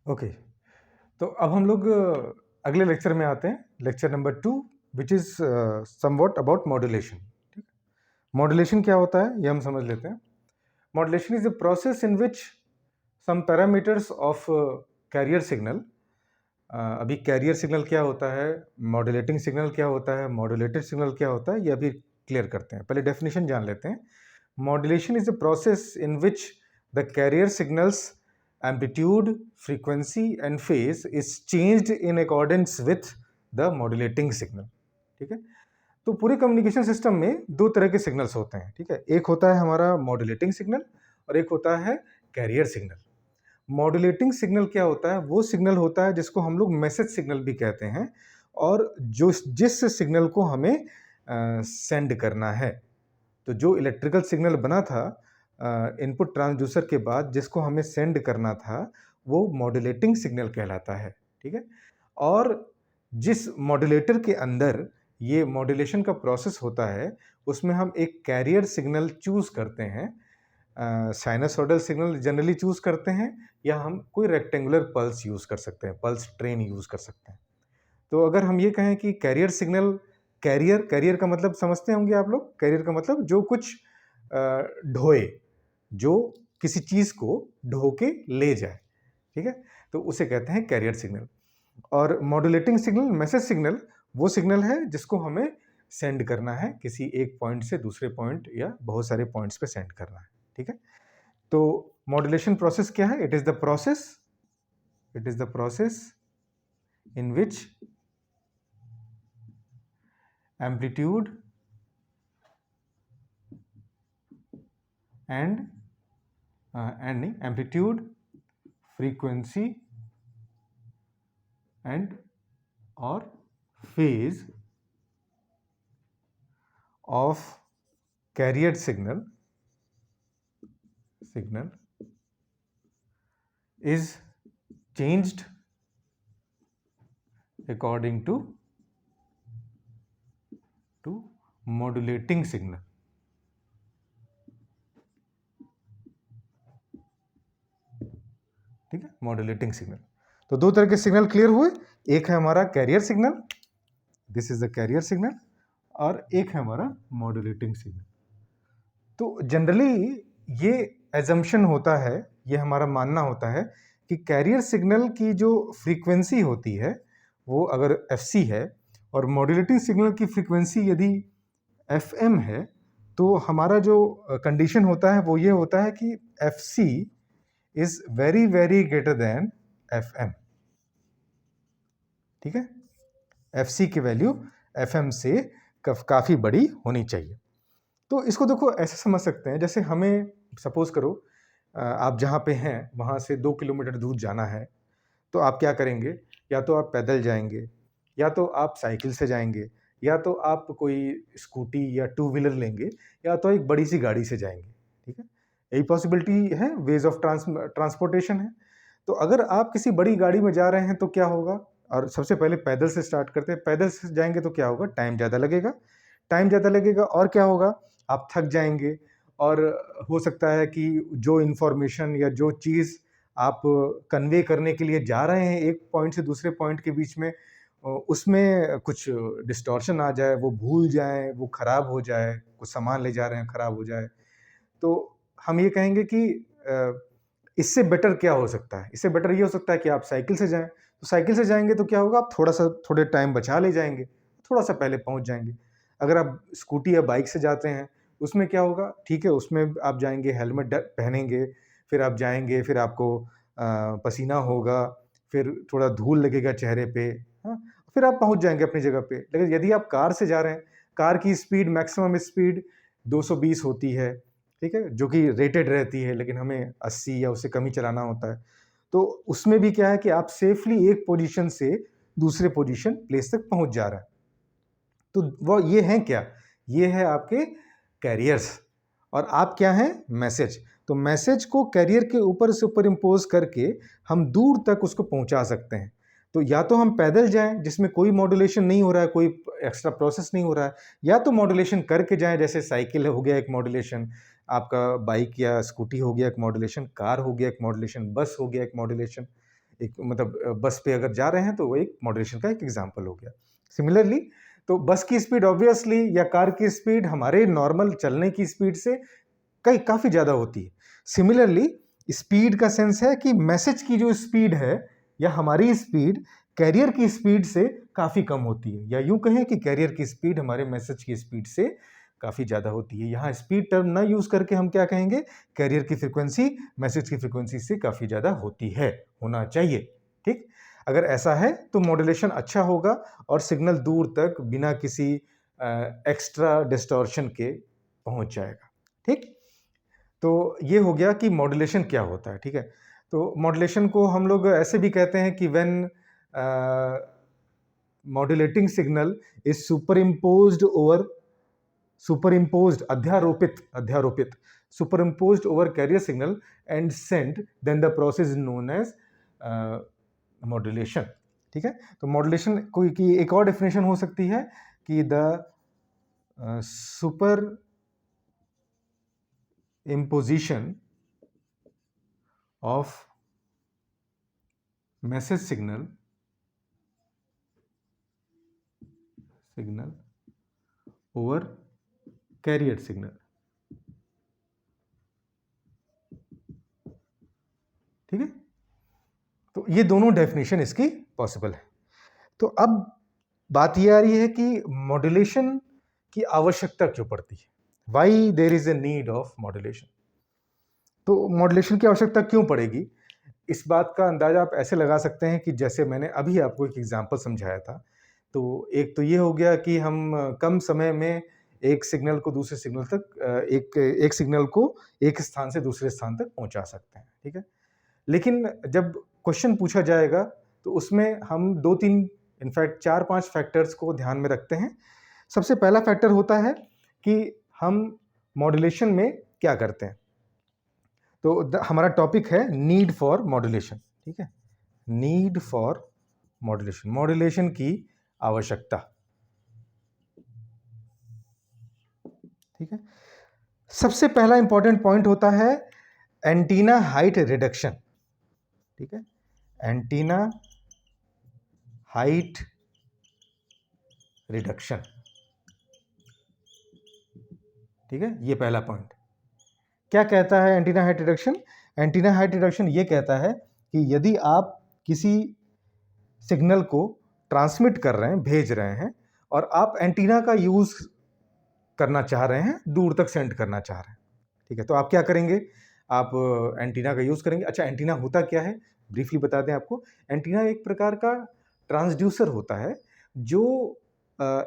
Okay. तो अब हम लोग अगले लेक्चर में आते हैं, lecture number 2, which is somewhat about modulation. ठीक है, मॉड्यूलेशन क्या होता है ये हम समझ लेते हैं। Modulation is a process in which some parameters of carrier signal. अभी कैरियर सिग्नल क्या होता है, मॉड्यूलेटिंग सिग्नल क्या होता है, मॉड्यूलेटेड सिग्नल क्या होता है, ये अभी क्लियर करते हैं। पहले डेफिनेशन जान लेते हैं। Modulation is a process in which the carrier signals amplitude, frequency and phase is changed in accordance with the modulating signal। ठीक है, तो पूरे कम्युनिकेशन सिस्टम में दो तरह के सिग्नल्स होते हैं। ठीक है, एक होता है हमारा मॉड्यूलेटिंग सिग्नल और एक होता है कैरियर सिग्नल। मॉड्यूलेटिंग सिग्नल क्या होता है, वो सिग्नल होता है जिसको हम लोग मैसेज सिग्नल भी कहते हैं, और जो जिस सिग्नल को हमें सेंड करना है। तो जो इलेक्ट्रिकल सिग्नल बना था इनपुट ट्रांसड्यूसर के बाद, जिसको हमें सेंड करना था, वो मॉड्यूलेटिंग सिग्नल कहलाता है। ठीक है, और जिस मॉड्यूलेटर के अंदर ये मॉड्यूलेशन का प्रोसेस होता है, उसमें हम एक कैरियर सिग्नल चूज करते हैं। साइनसॉइडल सिग्नल जनरली चूज करते हैं, या हम कोई रेक्टेंगुलर पल्स यूज कर सकते हैं, पल्स ट्रेन यूज कर सकते हैं। तो अगर हम ये कहें कि कैरियर सिग्नल, कैरियर कैरियर का मतलब समझते होंगे आप लोग। कैरियर का मतलब जो कुछ ढोए, जो किसी चीज को ढो के ले जाए। ठीक है, तो उसे कहते हैं कैरियर सिग्नल। और मॉड्यूलेटिंग सिग्नल, मैसेज सिग्नल, वो सिग्नल है जिसको हमें सेंड करना है किसी एक पॉइंट से दूसरे पॉइंट या बहुत सारे पॉइंट्स पे सेंड करना है। ठीक है, तो मॉड्यूलेशन प्रोसेस क्या है? It is the process in which amplitude and amplitude, frequency and or phase of carrier signal is changed according to modulating signal। ठीक है, मॉड्यूलेटिंग सिग्नल। तो दो तरह के सिग्नल क्लियर हुए। एक है हमारा carrier signal, this is the carrier signal, और एक है हमारा मॉड्यूलेटिंग सिग्नल। तो जनरली ये एजम्पशन होता है, ये हमारा मानना होता है कि कैरियर सिग्नल की जो फ्रीक्वेंसी होती है वो अगर fc है, और मॉड्यूलेटिंग सिग्नल की फ्रीक्वेंसी यदि fm है, तो हमारा जो कंडीशन होता है वो ये होता है कि fc is very very greater than fm। ठीक है, fc की वैल्यू fm से काफी बड़ी होनी चाहिए। तो इसको देखो ऐसे समझ सकते हैं, जैसे हमें सपोज करो आप जहाँ पे हैं वहाँ से 2 किलोमीटर दूर जाना है, तो आप क्या करेंगे? या तो आप पैदल जाएंगे, या तो आप साइकिल से जाएंगे, या तो आप कोई स्कूटी या टू व्हीलर लेंगे, या तो एक बड़ी सी गाड़ी से जाएंगे। ठीक है, यही पॉसिबिलिटी है, वेज ऑफ ट्रांसपोर्टेशन है। तो अगर आप किसी बड़ी गाड़ी में जा रहे हैं तो क्या होगा? और सबसे पहले पैदल से स्टार्ट करते हैं। पैदल से जाएंगे तो क्या होगा? टाइम ज़्यादा लगेगा, और क्या होगा? आप थक जाएंगे, और हो सकता है कि जो इन्फॉर्मेशन या जो चीज़ आप कन्वे करने के लिए जा रहे हैं एक पॉइंट से दूसरे पॉइंट के बीच में, उसमें कुछ डिस्टॉर्शन आ जाए, वो भूल जाएं, वो खराब हो जाए, कुछ सामान ले जा रहे हैं खराब हो जाए। तो हम ये कहेंगे कि इससे बेटर क्या हो सकता है? इससे बेटर ये हो सकता है कि आप साइकिल से जाएं। तो साइकिल से जाएंगे तो क्या होगा? आप थोड़े टाइम बचा ले जाएंगे, थोड़ा सा पहले पहुंच जाएंगे। अगर आप स्कूटी या बाइक से जाते हैं, उसमें क्या होगा? ठीक है, उसमें आप जाएंगे, हेलमेट पहनेंगे, फिर आप जाएंगे, फिर आपको पसीना होगा, फिर थोड़ा धूल लगेगा चेहरे पे, हाँ, फिर आप पहुंच जाएंगे अपनी जगह पे। लेकिन यदि आप कार से जा रहे हैं, कार की स्पीड, मैक्सिमम स्पीड 220 होती है। ठीक है, जो कि रेटेड रहती है, लेकिन हमें 80 या उससे कम ही चलाना होता है। तो उसमें भी क्या है कि आप सेफली एक पोजीशन से दूसरे पोजीशन प्लेस तक पहुंच जा रहे हैं। तो वो ये हैं क्या? ये है आपके कैरियर्स, और आप क्या हैं? मैसेज। तो मैसेज को कैरियर के ऊपर सुपर इम्पोज करके हम दूर तक उसको पहुंचा सकते हैं। तो या तो हम पैदल जाएं जिसमें कोई मॉड्यूलेशन नहीं हो रहा है, कोई एक्स्ट्रा प्रोसेस नहीं हो रहा है, या तो मॉड्यूलेशन करके जाएं, जैसे साइकिल हो गया एक मॉड्यूलेशन, आपका बाइक या स्कूटी हो गया एक मॉड्यूलेशन, कार हो गया एक मॉड्यूलेशन, बस हो गया एक मॉड्यूलेशन, एक मतलब बस पे अगर जा रहे हैं तो वो एक मॉड्यूलेशन का एक एग्जाम्पल हो गया। सिमिलरली तो बस की स्पीड ऑब्वियसली या कार की स्पीड हमारे नॉर्मल चलने की स्पीड से काफ़ी ज़्यादा होती है। सिमिलरली स्पीड का सेंस है कि मैसेज की जो स्पीड है या हमारी स्पीड कैरियर की स्पीड से काफ़ी कम होती है, या यूं कहें कि कैरियर की स्पीड हमारे मैसेज की स्पीड से काफ़ी ज़्यादा होती है। यहाँ स्पीड टर्म ना यूज़ करके हम क्या कहेंगे, कैरियर की फ्रीक्वेंसी मैसेज की फ्रीक्वेंसी से काफ़ी ज़्यादा होती है, होना चाहिए। ठीक, अगर ऐसा है तो मॉड्यूलेशन अच्छा होगा और सिग्नल दूर तक बिना किसी एक्स्ट्रा डिस्टॉर्शन के पहुंच जाएगा। ठीक, तो ये हो गया कि मॉड्यूलेशन क्या होता है। ठीक है, तो मॉड्यूलेशन को हम लोग ऐसे भी कहते हैं कि when modulating signal is superimposed अध्यारोपित superimposed over carrier signal and sent, then the process is known as modulation. ठीक है, तो मॉड्यूलेशन कोई की एक और डेफिनेशन हो सकती है कि the super imposition of message signal over carrier signal। ठीक है, तो ये दोनों डेफिनेशन इसकी पॉसिबल है। तो अब बात ये आ रही है कि मॉड्यूलेशन की आवश्यकता क्यों पड़ती है, why there is a need of modulation. तो मॉड्यूलेशन की आवश्यकता क्यों पड़ेगी, इस बात का अंदाजा आप ऐसे लगा सकते हैं कि जैसे मैंने अभी आपको एक एग्जांपल समझाया था। तो एक तो ये हो गया कि हम कम समय में एक सिग्नल को दूसरे सिग्नल तक एक सिग्नल को एक स्थान से दूसरे स्थान तक पहुंचा सकते हैं। ठीक है, लेकिन जब क्वेश्चन पूछा जाएगा तो उसमें हम 2-3 इनफैक्ट 4-5 फैक्टर्स को ध्यान में रखते हैं। सबसे पहला फैक्टर होता है कि हम मॉड्यूलेशन में क्या करते हैं। तो हमारा टॉपिक है नीड फॉर मॉड्यूलेशन। ठीक है, नीड फॉर मॉड्यूलेशन, मॉड्यूलेशन की आवश्यकता। ठीक है, सबसे पहला इंपॉर्टेंट पॉइंट होता है एंटीना हाइट रिडक्शन। ठीक है, एंटीना हाइट रिडक्शन। ठीक है, ये पहला पॉइंट। क्या कहता है antenna height reduction? Antenna height reduction ये कहता है कि यदि आप किसी सिग्नल को ट्रांसमिट कर रहे हैं, भेज रहे हैं, और आप एंटीना का यूज करना चाह रहे हैं, दूर तक सेंड करना चाह रहे हैं। ठीक है, तो आप क्या करेंगे, आप एंटीना का यूज करेंगे। अच्छा, एंटीना होता क्या है, ब्रीफली बता दें आपको। एंटीना एक प्रकार का ट्रांसड्यूसर होता है जो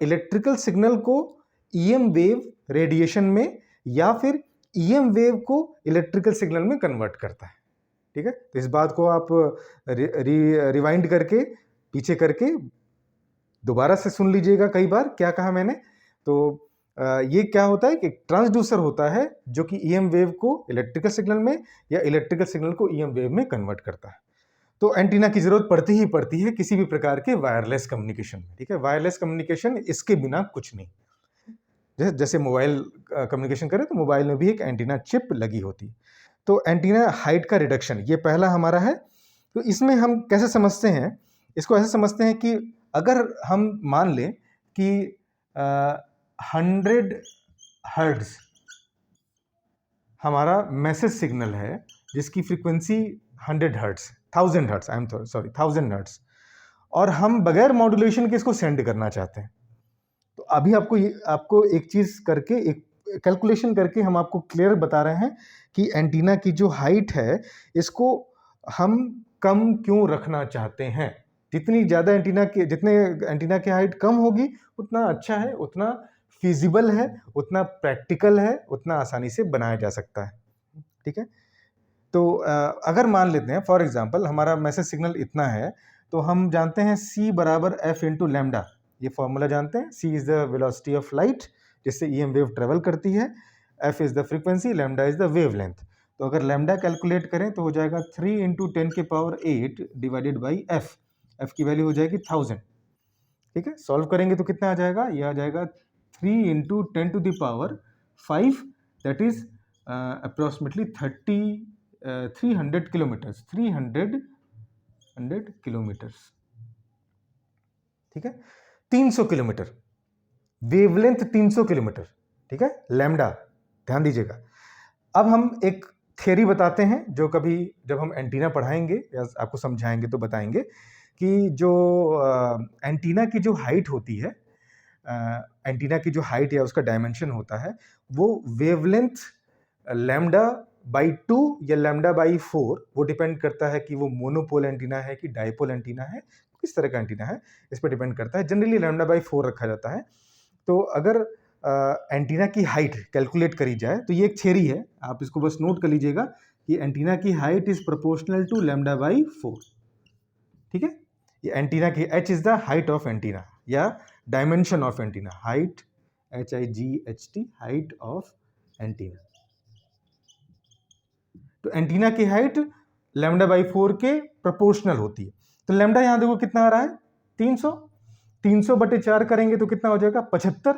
इलेक्ट्रिकल सिग्नल को ईएम वेव रेडिएशन में या फिर ईएम वेव को इलेक्ट्रिकल सिग्नल में कन्वर्ट करता है। ठीक है, तो इस बात को आप रिवाइंड करके पीछे करके दोबारा से सुन लीजिएगा कई बार क्या कहा मैंने। तो ये क्या होता है कि ट्रांसड्यूसर होता है जो कि ईएम वेव को इलेक्ट्रिकल सिग्नल में या इलेक्ट्रिकल सिग्नल को ईएम वेव में कन्वर्ट करता है। तो एंटीना की जरूरत पड़ती ही पड़ती है किसी भी प्रकार के वायरलेस कम्युनिकेशन में। ठीक है, वायरलेस कम्युनिकेशन इसके बिना कुछ नहीं। जैसे मोबाइल कम्युनिकेशन करें तो मोबाइल में भी एक एंटीना चिप लगी होती है। तो एंटीना हाइट का रिडक्शन ये पहला हमारा है। तो इसमें हम कैसे समझते हैं, इसको ऐसे समझते हैं कि अगर हम मान लें कि 100 हर्ट्ज हमारा मैसेज सिग्नल है जिसकी frequency 100 hertz, 1000 hertz, I am sorry 1000 hertz, और हम बगैर मॉड्यूलेशन के इसको सेंड करना चाहते हैं। तो अभी आपको एक चीज करके, एक कैलकुलेशन करके हम आपको क्लियर बता रहे हैं कि एंटीना की जो हाइट है इसको हम कम क्यों रखना चाहते हैं। जितनी ज़्यादा जितने एंटीना की हाइट कम होगी उतना अच्छा है, उतना फिजिबल है, उतना प्रैक्टिकल है, उतना आसानी से बनाया जा सकता है। ठीक है, तो अगर मान लेते हैं फॉर एग्जांपल हमारा मैसेज सिग्नल इतना है, तो हम जानते हैं c बराबर f इंटू लैम्डा, ये फॉर्मूला जानते हैं। c is the velocity of light जिससे ईएम वेव ट्रेवल करती है, f is the frequency, lambda is the wavelength. तो अगर लैम्डा कैलकुलेट करें तो हो जाएगा 3 इंटू 10 के पावर 8 डिवाइडेड बाई f की वैल्यू हो जाएगी 1000। ठीक है, सॉल्व करेंगे तो कितना आ जाएगा, ये आ जाएगा 3 into 10 to the power 5, that is approximately 300 kilometres, 300 100 kilometre, ठीक है, 300 किलोमीटर, वेवलेंथ 300 किलोमीटर, ठीक है, लैम्डा, ध्यान दीजिएगा। अब हम एक थ्योरी बताते हैं जो कभी जब हम एंटीना पढ़ाएंगे या आपको समझाएंगे तो बताएंगे कि जो एंटीना की जो हाइट होती है, एंटीना की जो हाइट या उसका डायमेंशन होता है, वो वेवलेंथ लैम्डा बाई 2 या लैम्डा बाई 4, वो डिपेंड करता है कि वो मोनोपोल एंटीना है कि डाइपोल एंटीना है, किस तरह का एंटीना है, इस पर डिपेंड करता है। जनरली लैम्डा बाई 4 रखा जाता है। तो अगर एंटीना की हाइट कैलकुलेट करी जाए तो ये एक थ्योरी है, आप इसको बस नोट कर लीजिएगा कि एंटीना की height is proportional to lambda by 4, ठीक है। ये एंटीना की h is the height of antenna या dimension of antenna, height, HIGHT, height of antenna. तो एंटीना की हाइट लैम्डा बाई 4 के प्रोपोर्शनल होती है। तो लैम्डा यहां देखो कितना आ रहा है, 300, 300 बटे 4 करेंगे तो कितना हो जाएगा, 75।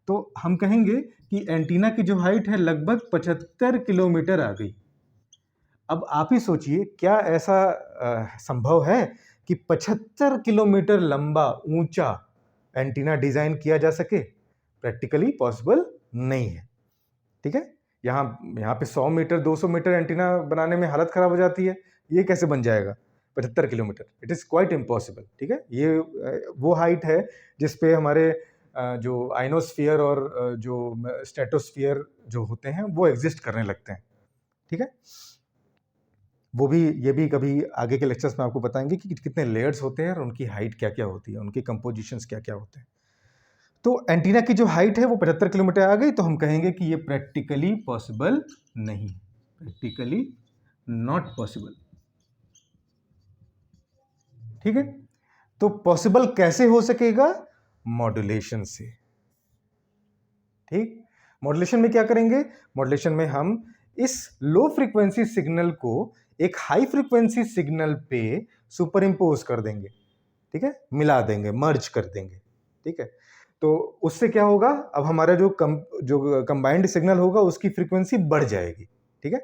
तो हम कहेंगे कि एंटीना की जो हाइट है लगभग 75 किलोमीटर आ गई। अब आप ही सोचिए, क्या ऐसा संभव है कि 75 किलोमीटर लंबा ऊंचा एंटीना डिजाइन किया जा सके? प्रैक्टिकली पॉसिबल नहीं है, ठीक है। यहाँ पे 100 मीटर 200 मीटर एंटीना बनाने में हालत खराब हो जाती है, ये कैसे बन जाएगा 75 kilometre? It is quite impossible, ठीक है। ये वो हाइट है जिसपे हमारे जो आइनोस्फीयर और जो स्ट्रेटोस्फीयर जो होते हैं वो एग्जिस्ट करने लगते हैं, ठीक है। वो भी, ये भी कभी आगे के लेक्चर्स में आपको बताएंगे कि कितने लेयर्स होते हैं और उनकी हाइट क्या क्या होती है, उनके कंपोजिशंस क्या क्या होते हैं। तो एंटीना की जो हाइट है वो 75 किलोमीटर आ गई, तो हम कहेंगे कि ये प्रैक्टिकली पॉसिबल नहीं, प्रैक्टिकली नॉट पॉसिबल, ठीक है। तो पॉसिबल कैसे हो सकेगा? मॉड्यूलेशन से, ठीक। मॉड्यूलेशन में क्या करेंगे? मॉड्यूलेशन में हम इस लो फ्रीक्वेंसी सिग्नल को एक हाई फ्रीक्वेंसी सिग्नल पे सुपर इंपोज कर देंगे, ठीक है, मिला देंगे, मर्ज कर देंगे, ठीक है। तो उससे क्या होगा, अब हमारा जो कंबाइंड सिग्नल होगा उसकी फ्रीक्वेंसी बढ़ जाएगी, ठीक है।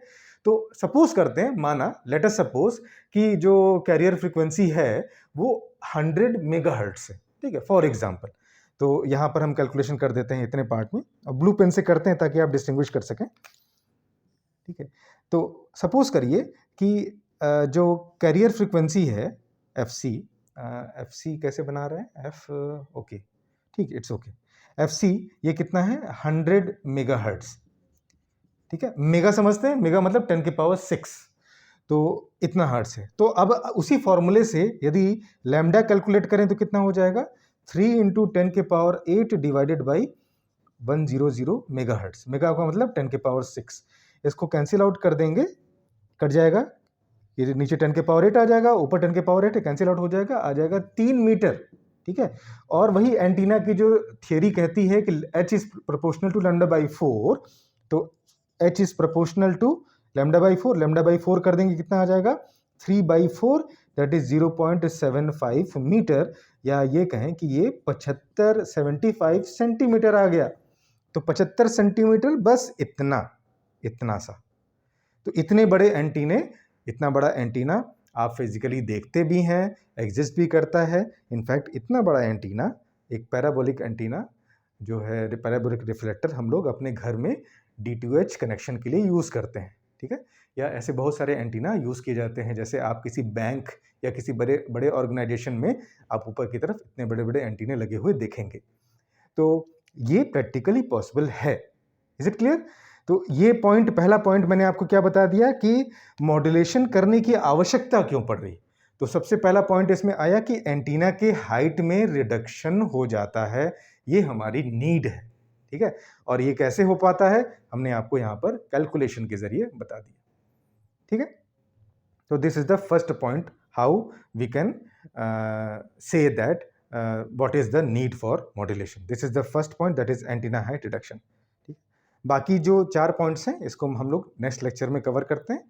तो सपोज करते हैं, माना लेट अस सपोज कि जो कैरियर फ्रीक्वेंसी है वो 100 मेगाहर्ट्ज है, ठीक है, फॉर एग्जांपल। तो यहां पर हम कैलकुलेशन कर देते हैं इतने पार्ट में, और ब्लू पेन से करते हैं ताकि आप डिस्टिंग्विश कर सकें, ठीक है। तो सपोज करिए कि जो कैरियर फ्रीक्वेंसी है FC, FC कैसे बना रहे हैं, F, ओके, ठीक, इट्स ओके, FC ये कितना है, 100 मेगाहर्ट्ज, ठीक है। मेगा समझते हैं, मेगा मतलब 10 की पावर 6, तो इतना हर्ट्ज है। तो अब उसी फॉर्मूले से यदि लैम्डा कैलकुलेट करें तो कितना हो जाएगा, 3 इंटू 10 के power 8 divided by 100 megahertz, mega का मतलब 10 के पावर 6, इसको कैंसिल आउट कर देंगे, कट जाएगा, ये नीचे 10 के पावर 8 आ जाएगा, ऊपर 10 के पावर 8 कैंसिल आउट हो जाएगा, आ जाएगा 3 मीटर, ठीक है। और वही एंटीना की जो थियरी कहती है कि h is proportional to lambda by 4, तो h is proportional to lambda by 4, lambda by 4 कर देंगे, कितना आ जाएगा, 3/4, दैट इज 0.75 मीटर, या ये कहें कि ये 75 सेंटीमीटर आ गया। तो 75 सेंटीमीटर, बस इतना सा। तो इतने बड़े एंटीने, इतना बड़ा एंटीना आप फिजिकली देखते भी हैं, एग्जिस्ट भी करता है। इनफैक्ट इतना बड़ा एंटीना, एक पैराबोलिक एंटीना जो है, पैराबोलिक रिफ्लेक्टर, हम लोग अपने घर में D2H कनेक्शन के लिए यूज़ करते हैं, ठीक है। या ऐसे बहुत सारे एंटीना यूज़ किए जाते हैं, जैसे आप किसी बैंक या किसी बड़े बड़े ऑर्गेनाइजेशन में आप ऊपर की तरफ इतने बड़े बड़े एंटीने लगे हुए देखेंगे। तो ये प्रैक्टिकली पॉसिबल है। Is it clear? तो ये पॉइंट, पहला पॉइंट मैंने आपको क्या बता दिया कि मॉड्यूलेशन करने की आवश्यकता क्यों पड़ रही। तो सबसे पहला पॉइंट इसमें आया कि एंटीना के हाइट में रिडक्शन हो जाता है, ये हमारी नीड है, ठीक है। और ये कैसे हो पाता है, हमने आपको यहाँ पर कैलकुलेशन के जरिए बता दिया, ठीक है। तो this is the first point, how we can say that what is the need for modulation. This is the first point, that is antenna height reduction. ठीक, बाकी जो 4 पॉइंट्स हैं इसको हम लोग नेक्स्ट लेक्चर में कवर करते हैं।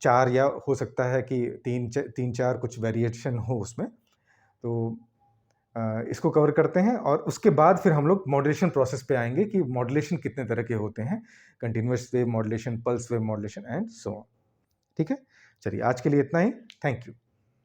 4 या हो सकता है कि 3-4 कुछ वेरिएशन हो उसमें, तो इसको कवर करते हैं। और उसके बाद फिर हम लोग मॉड्यूलेशन प्रोसेस पे आएंगे कि मॉड्यूलेशन कितने तरह के होते हैं, continuous wave modulation, pulse wave modulation and so on, ठीक है। चलिए आज के लिए इतना ही, थैंक यू।